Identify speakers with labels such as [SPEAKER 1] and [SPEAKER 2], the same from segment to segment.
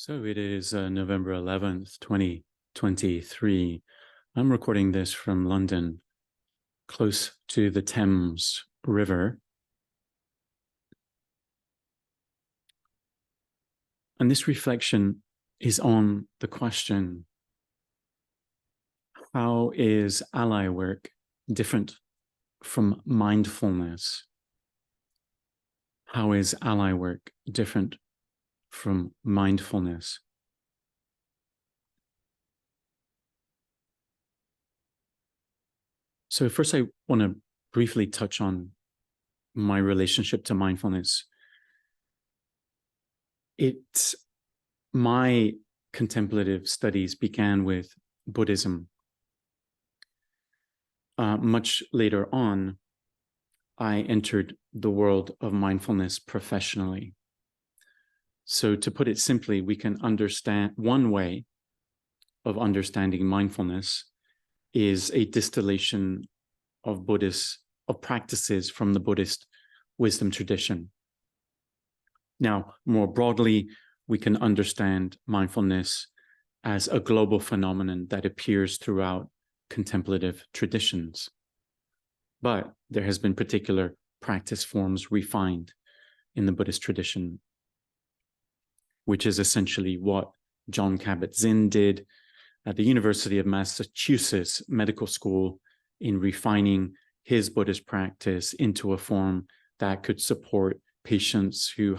[SPEAKER 1] So it is November 11th, 2023. I'm recording this from London, close to the Thames River. And this reflection is on the question, how is ally work different from mindfulness? How is ally work different from mindfulness? So first, I want to briefly touch on my relationship to mindfulness. My contemplative studies began with Buddhism. Much later on, I entered the world of mindfulness professionally. So to put it simply, we can understand one way of understanding mindfulness is a distillation of practices from the Buddhist wisdom tradition. Now, more broadly, we can understand mindfulness as a global phenomenon that appears throughout contemplative traditions. But there has been particular practice forms refined in the Buddhist tradition, which is essentially what Jon Kabat-Zinn did at the University of Massachusetts Medical School in refining his Buddhist practice into a form that could support patients who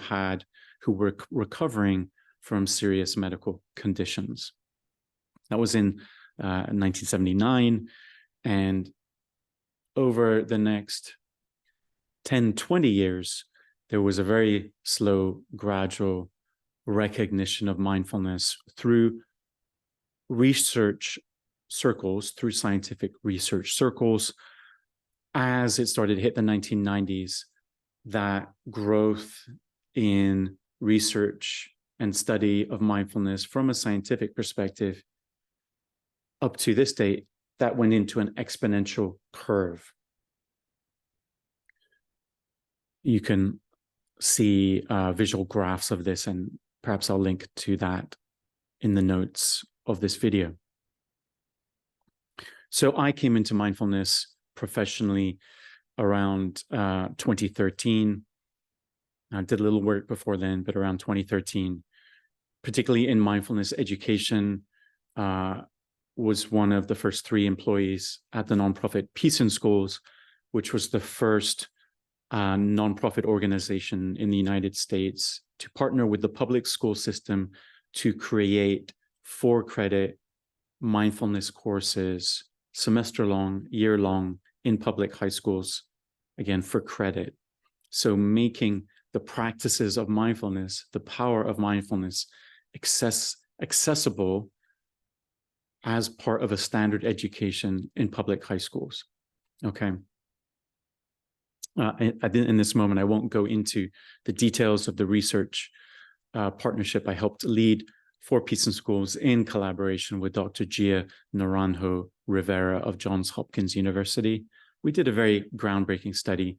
[SPEAKER 1] were recovering from serious medical conditions. That was in 1979, and over the next 10, 20 years, there was a very slow, gradual recognition of mindfulness through research circles, through scientific research circles. As it started to hit the 1990s, that growth in research and study of mindfulness from a scientific perspective up to this date, that went into an exponential curve. You can see visual graphs of this, and perhaps I'll link to that in the notes of this video. So I came into mindfulness professionally around 2013. I did a little work before then, but around 2013, particularly in mindfulness education, was one of the first 3 employees at the nonprofit Peace in Schools, which was the first nonprofit organization in the United States to partner with the public school system to create 4-credit mindfulness courses, semester-long, year-long, in public high schools, again, for credit. So making the practices of mindfulness, the power of mindfulness, accessible as part of a standard education in public high schools. Okay. In this moment, I won't go into the details of the research partnership I helped lead for Peace in Schools in collaboration with Dr. Gia Naranjo Rivera of Johns Hopkins University. We did a very groundbreaking study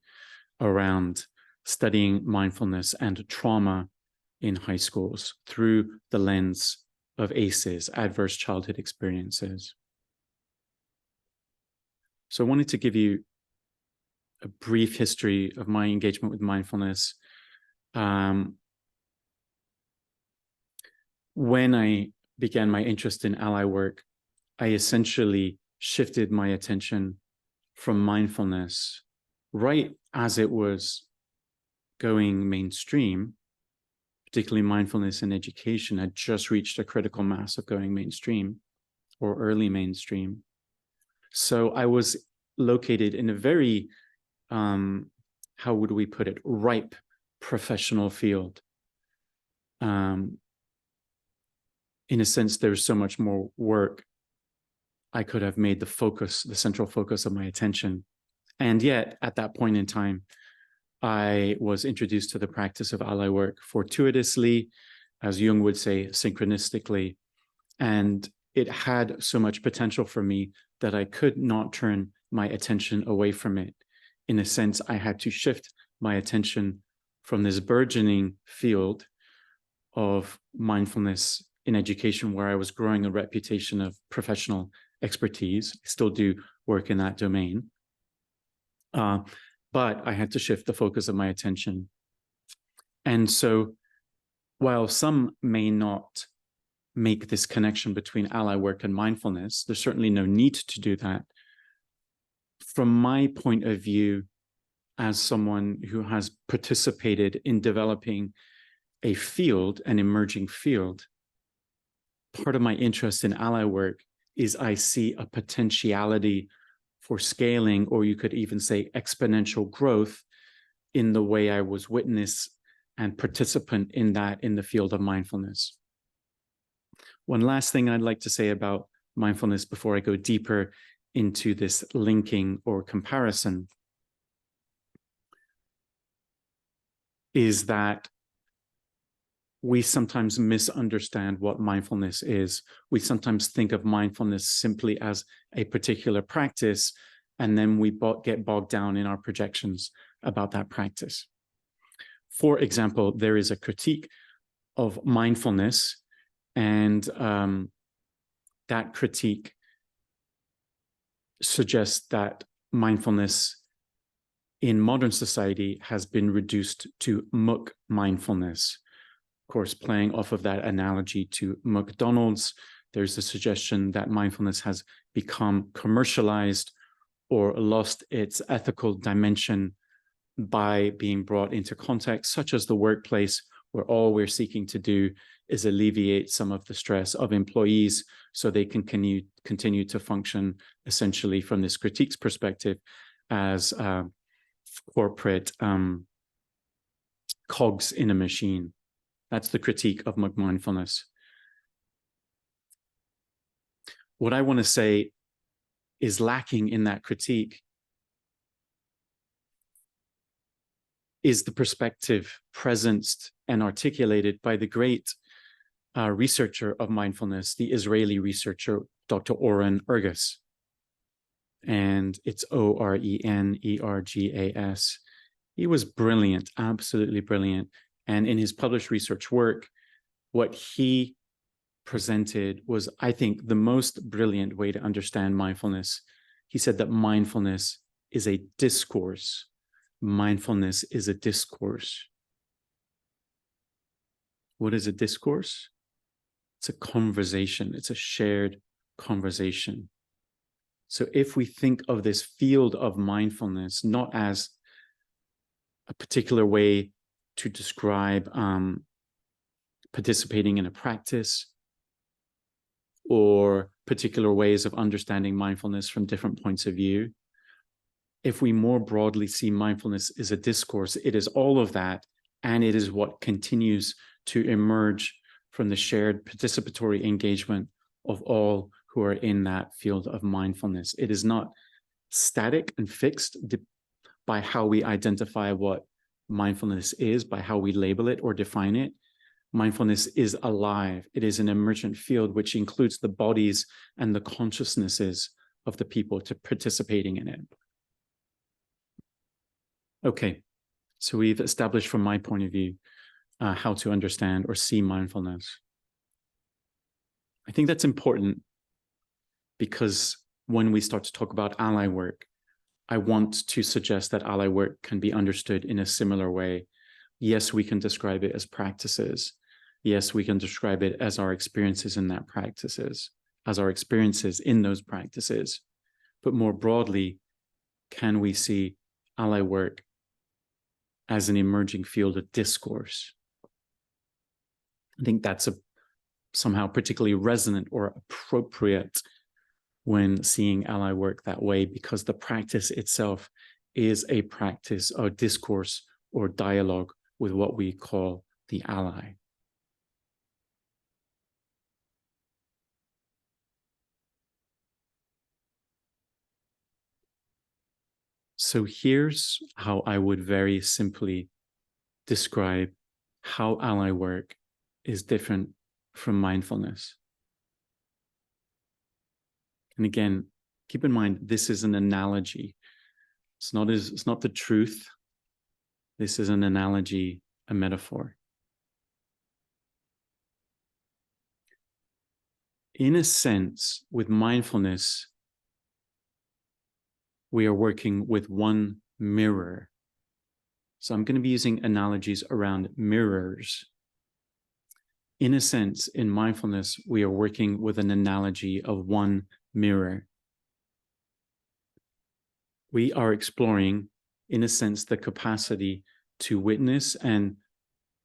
[SPEAKER 1] around studying mindfulness and trauma in high schools through the lens of ACEs, adverse childhood experiences. So I wanted to give you a brief history of my engagement with mindfulness. When I began my interest in ally work, I essentially shifted my attention from mindfulness right as it was going mainstream, particularly mindfulness in education had just reached a critical mass of going mainstream or early mainstream. So I was located in a very, how would we put it, ripe professional field. In a sense, there's so much more work I could have made the central focus of my attention. And yet, at that point in time, I was introduced to the practice of ally work fortuitously, as Jung would say, synchronistically. And it had so much potential for me that I could not turn my attention away from it. In a sense, I had to shift my attention from this burgeoning field of mindfulness in education, where I was growing a reputation of professional expertise. I still do work in that domain. But I had to shift the focus of my attention. And so while some may not make this connection between ally work and mindfulness, there's certainly no need to do that. From my point of view, as someone who has participated in developing a field, an emerging field, part of my interest in ally work is I see a potentiality for scaling, or you could even say exponential growth, in the way I was witness and participant in that in the field of mindfulness. One last thing I'd like to say about mindfulness before I go deeper into this linking or comparison is that we sometimes misunderstand what mindfulness is. We sometimes think of mindfulness simply as a particular practice, and then we get bogged down in our projections about that practice. For example, there is a critique of mindfulness, and that critique suggests that mindfulness in modern society has been reduced to muck mindfulness. Of course, playing off of that analogy to McDonald's, there's a suggestion that mindfulness has become commercialized or lost its ethical dimension by being brought into context, such as the workplace, where all we're seeking to do is alleviate some of the stress of employees so they can continue to function essentially from this critique's perspective as corporate cogs in a machine. That's the critique of mindfulness. What I want to say is lacking in that critique is the perspective presenced and articulated by the great researcher of mindfulness, the Israeli researcher, Dr. Oren Ergas. And it's Orenergas. He was brilliant, absolutely brilliant. And in his published research work, what he presented was, I think, the most brilliant way to understand mindfulness. He said that mindfulness is a discourse. Mindfulness is a discourse. What is a discourse? It's a conversation. It's a shared conversation. So if we think of this field of mindfulness not as a particular way to describe participating in a practice or particular ways of understanding mindfulness from different points of view, if we more broadly see mindfulness as a discourse, it is all of that, and it is what continues to emerge from the shared participatory engagement of all who are in that field of mindfulness. It is not static and fixed by how we identify what mindfulness is, by how we label it or define it. Mindfulness is alive. It is an emergent field which includes the bodies and the consciousnesses of the people participating in it. Okay, so we've established from my point of view how to understand or see mindfulness. I think that's important because when we start to talk about ally work, I want to suggest that ally work can be understood in a similar way. Yes, we can describe it as practices. Yes, we can describe it as our experiences in that practices, as our experiences in those practices. But more broadly, can we see ally work as an emerging field of discourse? I think that's somehow particularly resonant or appropriate when seeing ally work that way, because the practice itself is a practice of discourse or dialogue with what we call the ally. So here's how I would very simply describe how ally work is different from mindfulness. And again, keep in mind, this is an analogy. It's not the truth. This is an analogy, a metaphor. in a sense, with mindfulness, we are working with one mirror. So I'm going to be using analogies around mirrors. In a sense, in mindfulness, we are working with an analogy of one mirror. We are exploring, in a sense, the capacity to witness and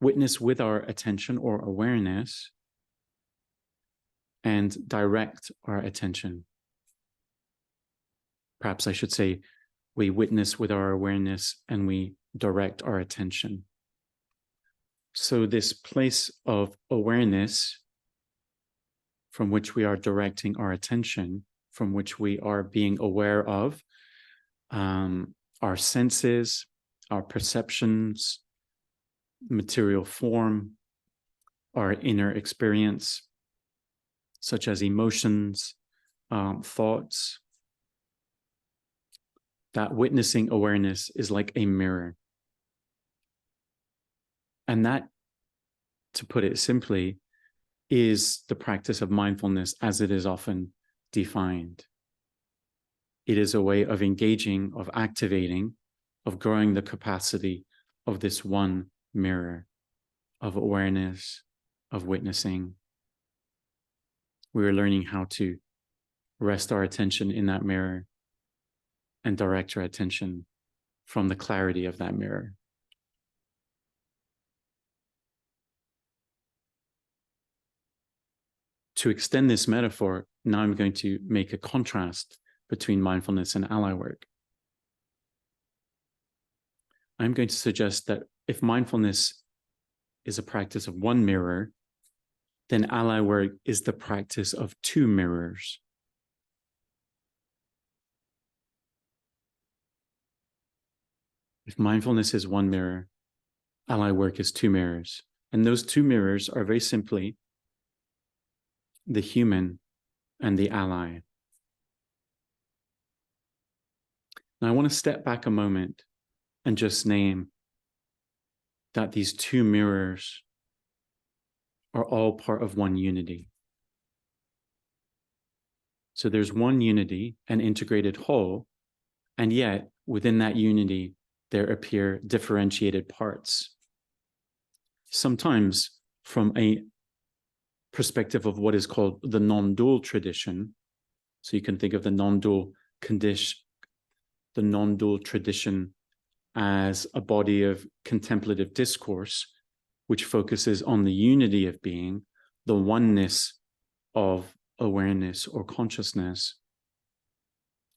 [SPEAKER 1] witness with our attention or awareness and direct our attention. Perhaps I should say, we witness with our awareness and we direct our attention. So this place of awareness from which we are directing our attention, from which we are being aware of our senses, our perceptions, material form, our inner experience, such as emotions, thoughts. That witnessing awareness is like a mirror. And that, to put it simply, is the practice of mindfulness as it is often defined. It is a way of engaging, of activating, of growing the capacity of this one mirror of awareness, of witnessing. We are learning how to rest our attention in that mirror and direct our attention from the clarity of that mirror. To extend this metaphor, now I'm going to make a contrast between mindfulness and ally work. I'm going to suggest that if mindfulness is a practice of one mirror, then ally work is the practice of two mirrors. If mindfulness is one mirror, ally work is two mirrors. And those two mirrors are very simply the human and the ally. Now I want to step back a moment and just name that these two mirrors are all part of one unity. So there's one unity, an integrated whole, and yet within that unity, there appear differentiated parts. Sometimes from a perspective of what is called the non-dual tradition, so you can think of the non-dual tradition as a body of contemplative discourse, which focuses on the unity of being, the oneness of awareness or consciousness.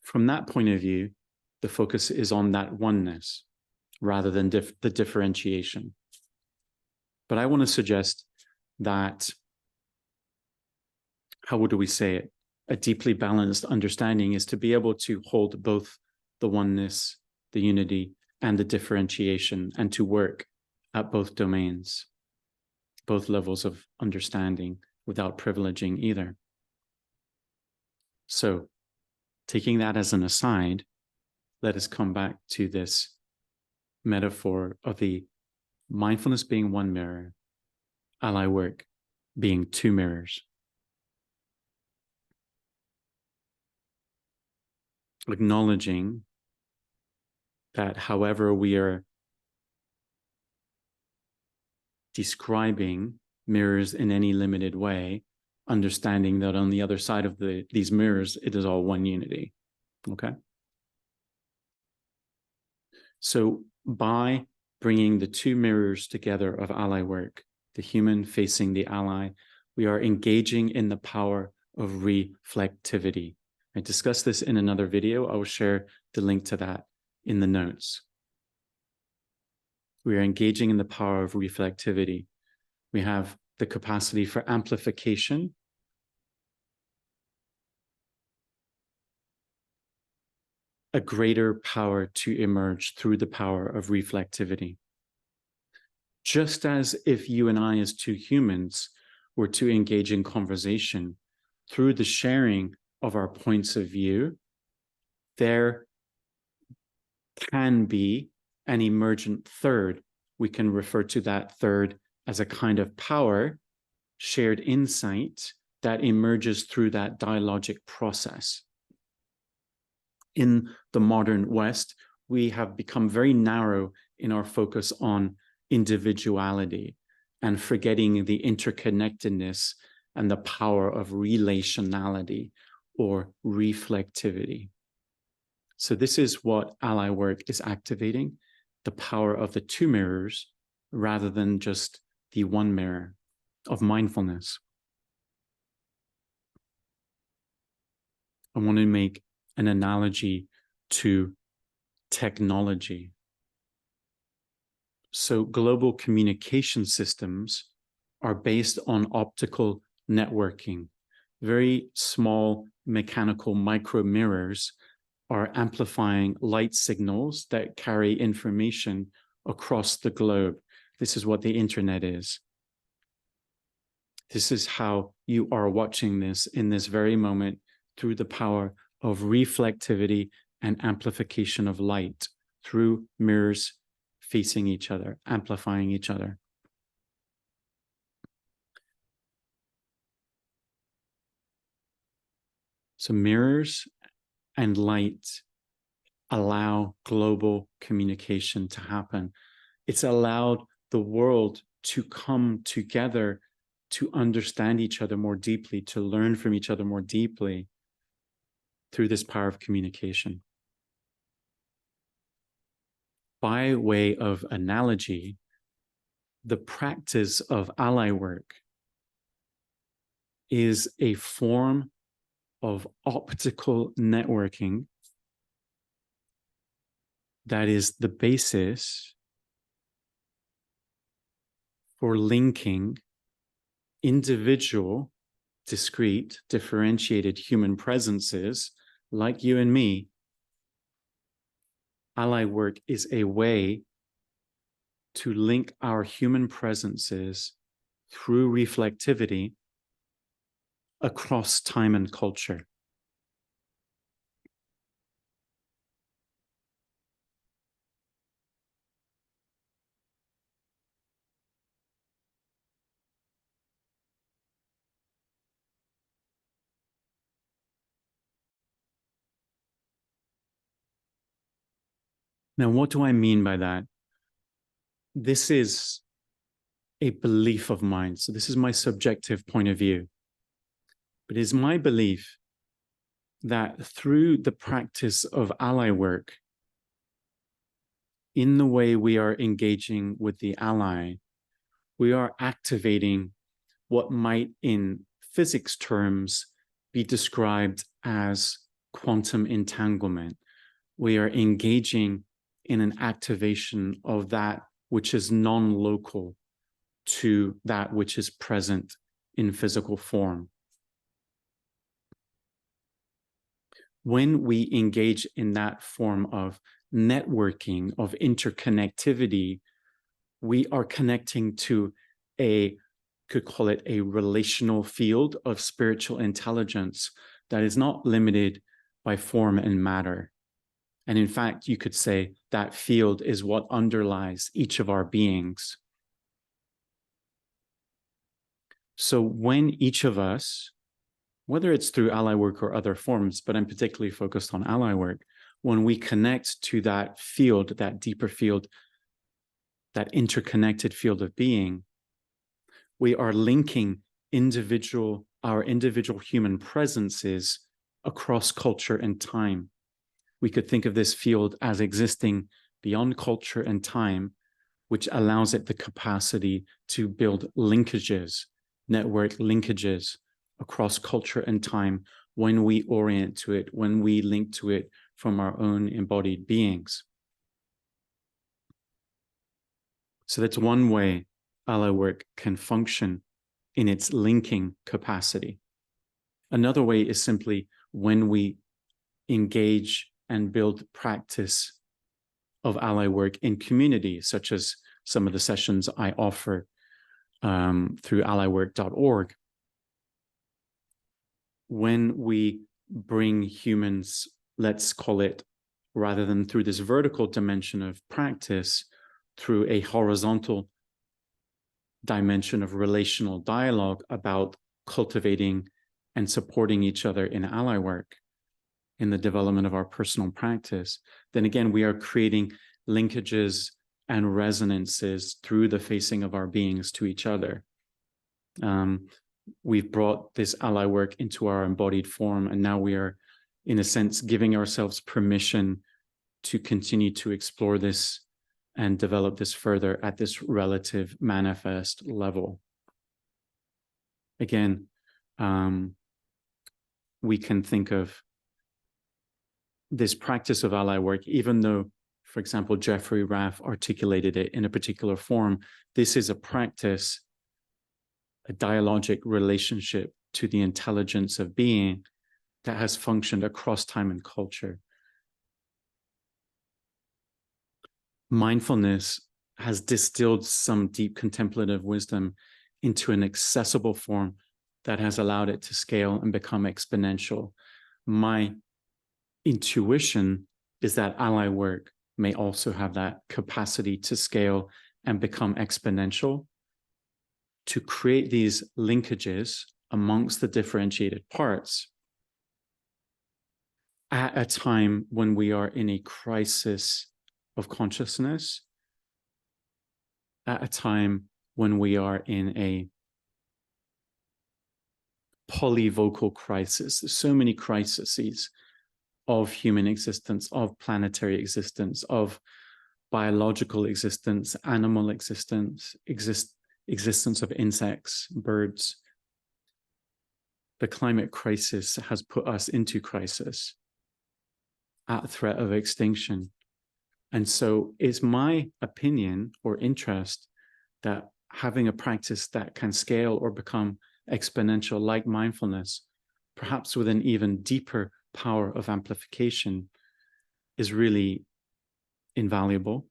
[SPEAKER 1] From that point of view, the focus is on that oneness rather than the differentiation. But I want to suggest that, how would we say it? A deeply balanced understanding is to be able to hold both the oneness, the unity, and the differentiation, and to work at both domains, both levels of understanding without privileging either. So, taking that as an aside, let us come back to this metaphor of the mindfulness being one mirror, ally work being two mirrors. Acknowledging that however we are describing mirrors in any limited way, understanding that on the other side of these mirrors, it is all one unity, okay? So by bringing the two mirrors together of ally work, the human facing the ally, we are engaging in the power of reflectivity. I discussed this in another video. I will share the link to that in the notes. We are engaging in the power of reflectivity. We have the capacity for amplification, a greater power to emerge through the power of reflectivity. Just as if you and I as two humans were to engage in conversation through the sharing of our points of view, there can be an emergent third. We can refer to that third as a kind of power, shared insight, that emerges through that dialogic process. In the modern West, we have become very narrow in our focus on individuality and forgetting the interconnectedness and the power of relationality or reflectivity. So this is what ally work is activating, the power of the two mirrors rather than just the one mirror of mindfulness. I want to make an analogy to technology. So global communication systems are based on optical networking. Very small mechanical micro mirrors are amplifying light signals that carry information across the globe. This is what the internet is. This is how you are watching this in this very moment through the power of reflectivity and amplification of light through mirrors facing each other, amplifying each other. So mirrors and light allow global communication to happen. It's allowed the world to come together to understand each other more deeply, to learn from each other more deeply through this power of communication. By way of analogy, the practice of ally work is a form of optical networking that is the basis for linking individual, discrete, differentiated human presences like you and me. Ally work is a way to link our human presences through reflectivity across time and culture. Now, what do I mean by that? This is a belief of mine. So this is my subjective point of view. But it is my belief that through the practice of ally work, in the way we are engaging with the ally, we are activating what might in physics terms be described as quantum entanglement. We are engaging in an activation of that which is non-local to that which is present in physical form. When we engage in that form of networking, of interconnectivity, we are connecting to could call it a relational field of spiritual intelligence that is not limited by form and matter. And in fact, you could say that field is what underlies each of our beings. So when each of us, whether it's through ally work or other forms, but I'm particularly focused on ally work, when we connect to that field, that deeper field, that interconnected field of being, we are linking our individual human presences across culture and time. We could think of this field as existing beyond culture and time, which allows it the capacity to build linkages, network linkages across culture and time when we orient to it, when we link to it from our own embodied beings. So that's one way ally work can function in its linking capacity. Another way is simply when we engage and build practice of ally work in community, such as some of the sessions I offer through allywork.org. When we bring humans, let's call it, rather than through this vertical dimension of practice, through a horizontal dimension of relational dialogue about cultivating and supporting each other in ally work, in the development of our personal practice, then again, we are creating linkages and resonances through the facing of our beings to each other. We've brought this ally work into our embodied form, and now we are, in a sense, giving ourselves permission to continue to explore this and develop this further at this relative manifest level. Again, we can think of this practice of ally work, even though, for example, Jeffrey Raff articulated it in a particular form, this is a practice, a dialogic relationship to the intelligence of being that has functioned across time and culture. Mindfulness has distilled some deep contemplative wisdom into an accessible form that has allowed it to scale and become exponential. My intuition is that ally work may also have that capacity to scale and become exponential, to create these linkages amongst the differentiated parts at a time when we are in a crisis of consciousness, at a time when we are in a polyvocal crisis. There's so many crises of human existence, of planetary existence, of biological existence, animal existence, existence of insects, birds. The climate crisis has put us into crisis, at threat of extinction. And so it's my opinion or interest that having a practice that can scale or become exponential, like mindfulness, perhaps with an even deeper power of amplification, is really invaluable.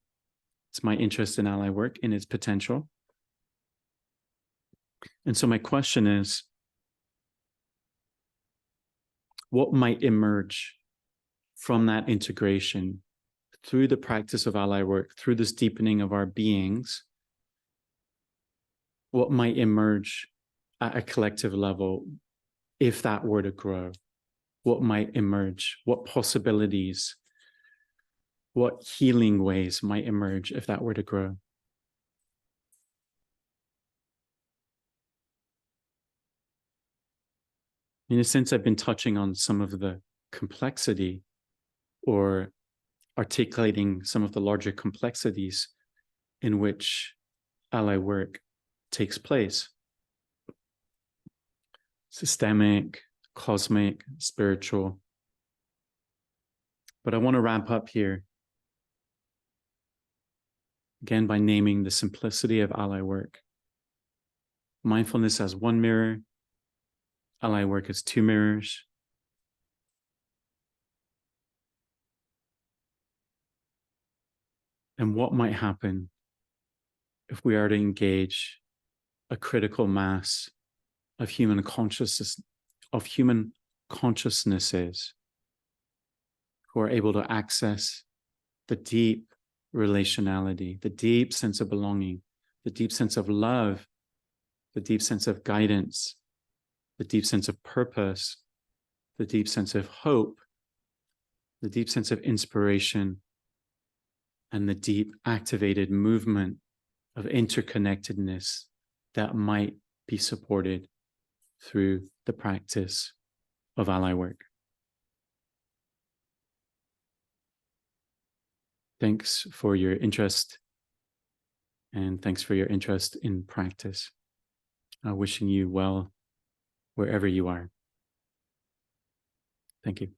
[SPEAKER 1] It's my interest in ally work, in its potential. And so my question is, what might emerge from that integration through the practice of ally work, through this deepening of our beings? What might emerge at a collective level if that were to grow? What might emerge? What possibilities, what healing ways might emerge if that were to grow? In a sense, I've been touching on some of the complexity, or articulating some of the larger complexities in which ally work takes place. Systemic, cosmic, spiritual. But I want to wrap up here, again, by naming the simplicity of ally work. Mindfulness as one mirror, ally work as two mirrors. And what might happen if we are to engage a critical mass of human consciousness, of human consciousnesses who are able to access the deep relationality, the deep sense of belonging, the deep sense of love, the deep sense of guidance, the deep sense of purpose, the deep sense of hope, the deep sense of inspiration, and the deep activated movement of interconnectedness that might be supported through the practice of ally work. Thanks for your interest, and thanks for your interest in practice. Wishing you well wherever you are. Thank you.